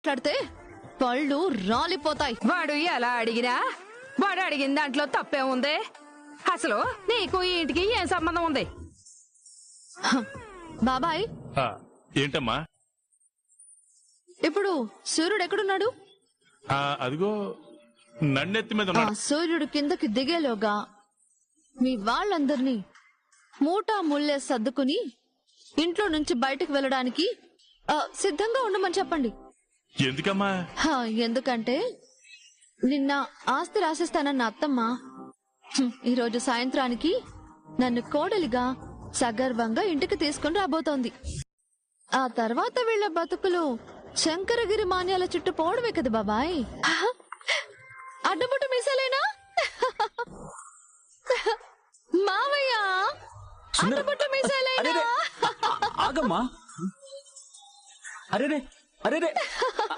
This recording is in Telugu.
మాట్లాడితే పళ్ళు రాలిపోతాయి. వాడు ఎలా అడిగినా వాడు అడిగిన దాంట్లో తప్పే ఉంది. అసలు నీకు ఈ ఇంటికి ఏం సంబంధం ఉంది? బాబాయ్ ఏంటమ్మా? ఇప్పుడు సూర్యుడు ఎక్కడున్నాడు? అదిగో నన్నెత్తి మీద ఉన్నాడు. సూర్యుడు కిందకి దిగేలోగా మీ వాళ్ళందరినీ మూటా ముల్లే సర్దుకుని ఇంట్లో నుంచి బయటకు వెళ్ళడానికి సిద్ధంగా ఉండమని చెప్పండి. ఎందుకమ్మా? ఎందుకంటే నిన్న ఆస్తి రాసిస్తానన్న అత్తమ్మ ఈరోజు సాయంత్రానికి నన్ను కోడలిగా సగర్వంగా ఇంటికి తీసుకుని రాబోతోంది. ఆ తర్వాత వీళ్ళ బతుకులు శంకరగిరి మాన్యాల చుట్టూ పోవడమే కదా బాబాయ్. అడ్డబుట్టు మీసాలేనా మావయ్య? అడ్డబుట్టు మీసాలేనా? ఆగమ్మా. అరే అరే